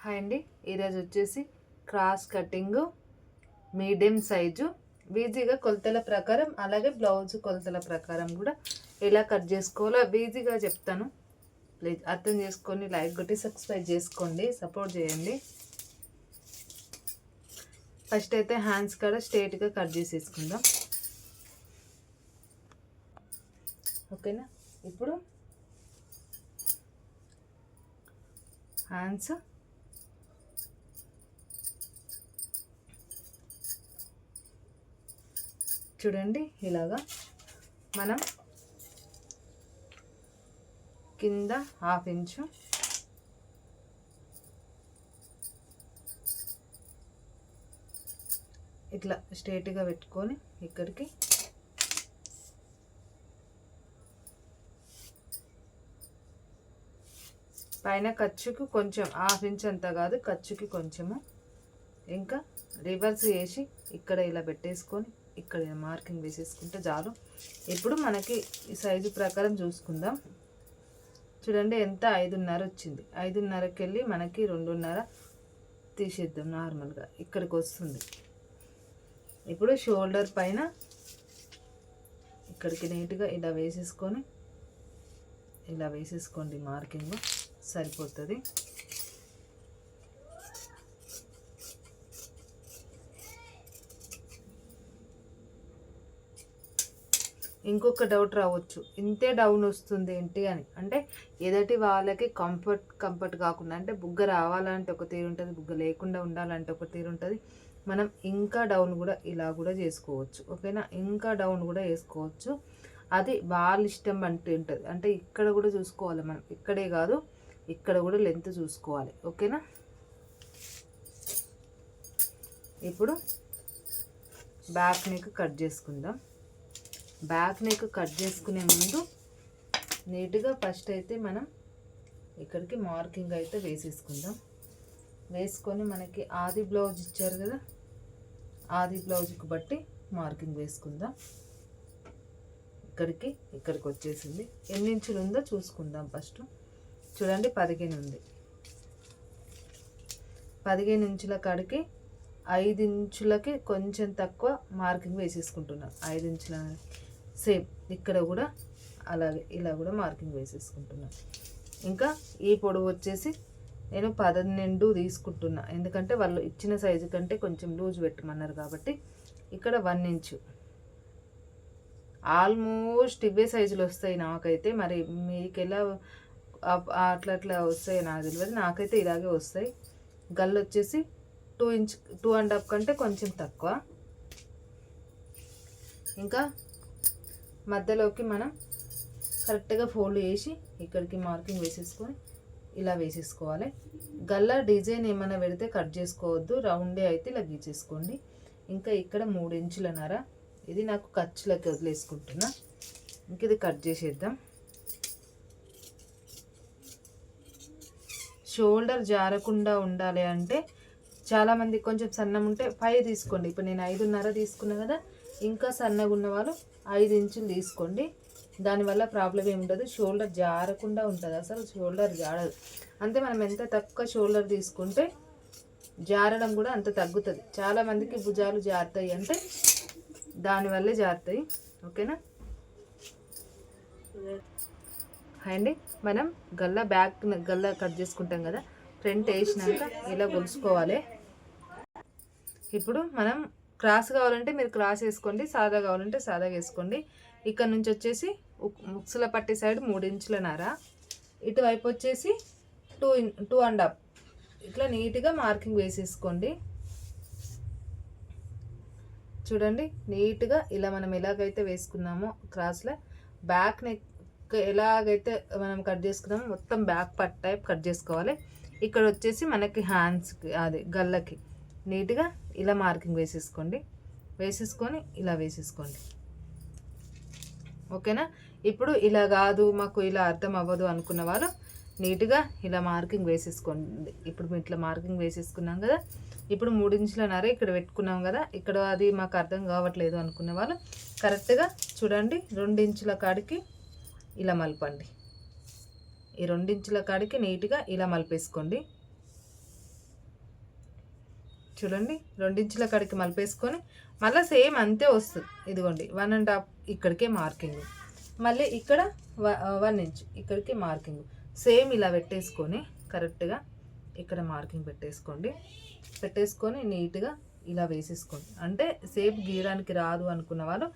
Hi అండి, ఈరోజు వచ్చేసి క్రాస్ కటింగ్ మీడియం సైజు ఈజీగా కొలతల ప్రకారం, అలాగే బ్లౌజ్ కొలతల ప్రకారం కూడా ఎలా కట్ చేసుకోవాలో ఈజీగా చెప్తాను. ప్లీజ్ అర్థం చేసుకొని లైక్ కొట్టి సబ్స్క్రైబ్ చేసుకోండి, సపోర్ట్ చేయండి. ఫస్ట్ అయితే హ్యాండ్స్ కూడా స్ట్రైట్గా కట్ చేసేసుకుందాం. ఓకేనా? ఇప్పుడు హ్యాండ్స్ చూడండి, ఇలాగా మనం కింద హాఫ్ ఇంచు ఇట్లా స్ట్రైట్గా పెట్టుకొని ఇక్కడికి పైన ఖర్చుకు కొంచెం హాఫ్ ఇంచ్ అంతా కాదు, ఖర్చుకి కొంచెము ఇంకా రివర్స్ చేసి ఇక్కడ ఇలా పెట్టేసుకొని ఇక్కడ మార్కింగ్ వేసేసుకుంటే చాలు. ఇప్పుడు మనకి ఈ సైజు ప్రకారం చూసుకుందాం. చూడండి, ఎంత 5.5 వచ్చింది. 5.5కి వెళ్ళి మనకి 2.5 తీసేద్దాం. నార్మల్గా ఇక్కడికి వస్తుంది. ఇప్పుడు షోల్డర్ పైన ఇక్కడికి నీట్గా ఇలా వేసేసుకోండి. మార్కింగ్ సరిపోతుంది. ఇంకొక డౌట్ రావచ్చు, ఇంతే డౌన్ వస్తుంది ఏంటి అని. అంటే ఎదటి వాళ్ళకి కంఫర్ట్ కాకుండా, అంటే బుగ్గ రావాలంటే ఒక తీరు ఉంటుంది, బుగ్గ లేకుండా ఉండాలంటే ఒక తీరు ఉంటుంది. మనం ఇంకా డౌన్ కూడా ఇలా కూడా చేసుకోవచ్చు. ఓకేనా? ఇంకా డౌన్ కూడా వేసుకోవచ్చు. అది వాళ్ళ ఇష్టం అంటే ఉంటుంది. అంటే ఇక్కడ కూడా చూసుకోవాలి మనం, ఇక్కడే కాదు ఇక్కడ కూడా లెంత్ చూసుకోవాలి. ఓకేనా? ఇప్పుడు బ్యాక్ నెక్ కట్ చేసుకుందాం. బ్యాక్ నెక్ కట్ చేసుకునే ముందు నీట్గా ఫస్ట్ అయితే మనం ఇక్కడికి మార్కింగ్ అయితే వేసేసుకుందాం. వేసుకొని మనకి ఆది బ్లౌజ్ ఇచ్చారు కదా, ఆది బ్లౌజ్కి బట్టి మార్కింగ్ వేసుకుందాం. ఇక్కడికి వచ్చేసింది. ఎన్ని ఇంచులు ఉందో చూసుకుందాం. ఫస్ట్ చూడండి, 15 ఉంది. 15 ఇంచుల కాడికి 5 ఇంచులకి కొంచెం తక్కువ మార్కింగ్ వేసేసుకుంటున్నాను. 5 ఇంచుల సేమ్ ఇక్కడ కూడా అలాగే ఇలా కూడా మార్కింగ్ వేసేసుకుంటున్నాను. ఇంకా ఈ పొడవు వచ్చేసి నేను 12 తీసుకుంటున్నా, ఎందుకంటే వాళ్ళు ఇచ్చిన సైజు కంటే కొంచెం లూజ్ పెట్టమన్నారు కాబట్టి. ఇక్కడ 1 ఇంచు ఆల్మోస్ట్ ఇవే సైజులు వస్తాయి నాకైతే. మరి మీకు ఎలా అట్లా వస్తాయి నాకు తెలియదు, నాకైతే ఇలాగే వస్తాయి. గల్లు వచ్చేసి 2 ఇంచ్ 2.5 కంటే కొంచెం తక్కువ. ఇంకా మధ్యలోకి మనం కరెక్ట్గా ఫోల్డ్ చేసి ఇక్కడికి మార్కింగ్ వేసేసుకొని ఇలా వేసేసుకోవాలి. గల్లా డిజైన్ ఏమైనా పెడితే కట్ చేసుకోవద్దు, రౌండే అయితే ఇలా గీచేసుకోండి. ఇంకా ఇక్కడ 3 ఇంచులన్నర ఇది నాకు ఖర్చులకి వదిలేసుకుంటున్నా. ఇంక ఇది కట్ చేసేద్దాం. షోల్డర్ జారకుండా ఉండాలి అంటే చాలామంది కొంచెం సన్నం ఉంటే 5 తీసుకోండి. ఇప్పుడు నేను 5.5 తీసుకున్నా కదా, ఇంకా సన్నగా ఉన్న వాళ్ళు 5 ఇంచులు తీసుకోండి. దానివల్ల ప్రాబ్లం ఏమి ఉండదు, షోల్డర్ జారకుండా ఉంటుంది. అసలు షోల్డర్ జారదు. అంతే, మనం ఎంత తక్కువ షోల్డర్ తీసుకుంటే జారడం కూడా అంత తగ్గుతుంది. చాలామందికి భుజాలు జారుతాయి అంటే దానివల్లే జారుతాయి. ఓకేనా అండి? మనం గల్లా కట్ చేసుకుంటాం కదా, ఫ్రంట్ వేసినాక ఇలా గొలుసుకోవాలి. ఇప్పుడు మనం క్రాస్ కావాలంటే మీరు క్రాస్ వేసుకోండి, సాదా కావాలంటే సాదా వేసుకోండి. ఇక్కడ నుంచి వచ్చేసి ముక్సుల పట్టి సైడ్ 3 ఇంచులన్నర, ఇటువైపు వచ్చేసి 2.5 ఇట్లా నీట్గా మార్కింగ్ వేసేసుకోండి. చూడండి, నీట్గా ఇలా మనం ఎలాగైతే వేసుకున్నామో క్రాస్లో బ్యాక్ నెక్ ఎలాగైతే మనం కట్ చేసుకున్నామో మొత్తం బ్యాక్ పట్ టైప్ కట్ చేసుకోవాలి. ఇక్కడ వచ్చేసి మనకి హ్యాండ్స్కి అది గల్లకి నీట్గా ఇలా మార్కింగ్ వేసేసుకొని ఇలా వేసేసుకోండి. ఓకేనా? ఇప్పుడు ఇలా కాదు, మాకు ఇలా అర్థం అవ్వదు అనుకున్న వాళ్ళు నీట్గా ఇలా మార్కింగ్ వేసేసుకోండి. ఇప్పుడు మేము ఇట్లా మార్కింగ్ వేసేసుకున్నాం కదా, ఇప్పుడు 3 ఇంచులన్నర ఇక్కడ పెట్టుకున్నాం కదా, ఇక్కడ అది మాకు అర్థం కావట్లేదు అనుకున్న వాళ్ళు కరెక్ట్గా చూడండి 2 ఇంచుల కాడికి ఇలా మలపండి. ఈ 2 ఇంచుల కాడికి నీట్గా ఇలా మలిపేసుకోండి. చూడండి 2 ఇంచుల కాడికి మలిపేసుకొని మళ్ళీ సేమ్ అంతే వస్తుంది. ఇదిగోండి 1.5 ఇక్కడికే మార్కింగ్, మళ్ళీ ఇక్కడ 1 ఇంచ్ ఇక్కడికి మార్కింగ్ సేమ్ ఇలా పెట్టేసుకొని కరెక్ట్గా ఇక్కడ మార్కింగ్ పెట్టేసుకొని నీట్గా ఇలా వేసేసుకోండి. అంటే సేప్ గీయడానికి రాదు అనుకున్న వాళ్ళు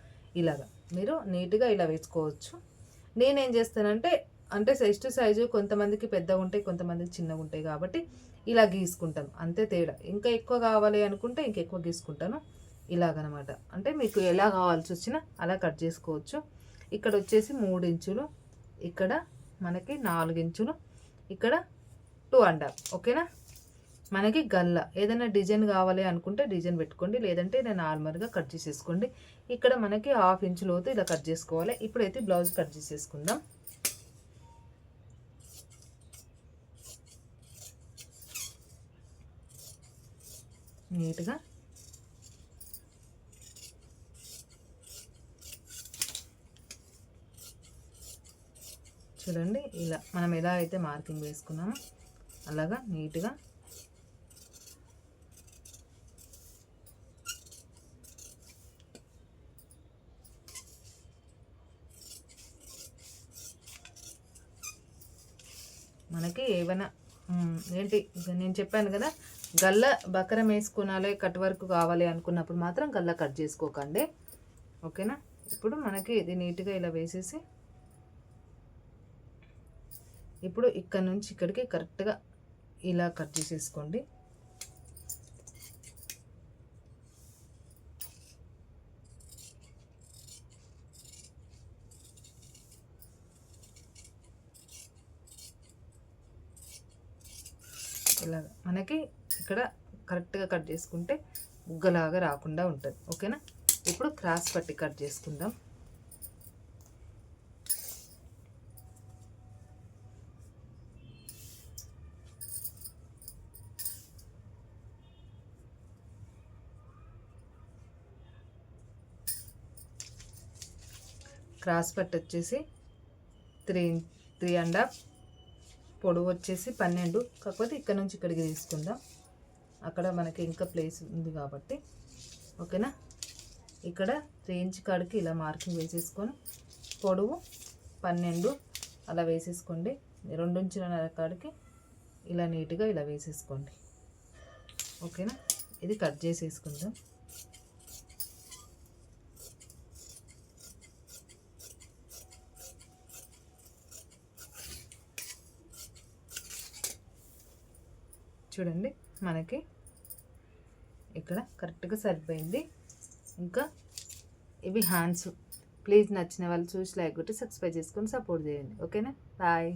ఇలాగా మీరు నీట్గా ఇలా వేసుకోవచ్చు. నేనేం చేస్తానంటే అంటే చెస్ట్ సైజు కొంతమందికి పెద్దగా ఉంటాయి, కొంతమందికి చిన్నగా ఉంటాయి కాబట్టి ఇలా గీసుకుంటాను అంతే తేడా. ఇంకా ఎక్కువ కావాలి అనుకుంటే ఇంకెక్కువ గీసుకుంటాను ఇలాగనమాట. అంటే మీకు ఎలా కావాల్సి వచ్చినా అలా కట్ చేసుకోవచ్చు. ఇక్కడ వచ్చేసి 3 ఇంచులు, ఇక్కడ మనకి 4 ఇంచులు, ఇక్కడ 2.5. ఓకేనా. మనకి గల్ల ఏదైనా డిజైన్ కావాలి అనుకుంటే డిజైన్ పెట్టుకోండి, లేదంటే నేను నార్మల్గా కట్ చేసేసుకోండి. ఇక్కడ మనకి 1/2 ఇంచు లోతు ఇలా కట్ చేసుకోవాలి. ఇప్పుడైతే బ్లౌజ్ కట్ చేసేసుకుందాం. నీట్గా చూడండి ఇలా మనం ఎలా అయితే మార్కింగ్ వేసుకున్నామో అలాగా నీట్గా మనకి ఏమైనా ఏంటి నేను చెప్పాను కదా, గల్ల బకరం వేసుకునాలి కట్ వర్క్ కావాలి అనుకున్నప్పుడు మాత్రం గల్ల కట్ చేసుకోకండి. ఓకేనా. ఇప్పుడు మనకి ఇది నీట్గా ఇలా వేసేసి ఇప్పుడు ఇక్కడ నుంచి ఇక్కడికి కరెక్ట్గా ఇలా కట్ చేసేసుకోండి. ఇలాగ మనకి ఇక్కడ కరెక్ట్గా కట్ చేసుకుంటే బుగ్గలాగా రాకుండా ఉంటుంది. ఓకేనా. ఇప్పుడు క్రాస్ పట్టి కట్ చేసుకుందాం. క్రాస్ పట్టి వచ్చేసి 3.5, పొడవు వచ్చేసి 12. కాకపోతే ఇక్కడ నుంచి ఇక్కడికి తీసుకుందాం, అక్కడ మనకి ఇంకా ప్లేస్ ఉంది కాబట్టి. ఓకేనా. ఇక్కడ 3 ఇంచ్ కాడికి ఇలా మార్కింగ్ వేసేసుకొని పొడవు 12 అలా వేసేసుకోండి. 2 ఇంచుల కాడికి ఇలా నీట్గా ఇలా వేసేసుకోండి. ఓకేనా. ఇది కట్ చేసేసుకుందాం. చూడండి మనకి ఇక్కడ కరెక్ట్గా సరిపోయింది. ఇంకా ఇవి హ్యాండ్స్. ప్లీజ్ నచ్చిన వాళ్ళు చూసి లైక్ కొట్టి సబ్స్క్రైబ్ చేసుకొని సపోర్ట్ చేయండి. ఓకేనా. బాయ్.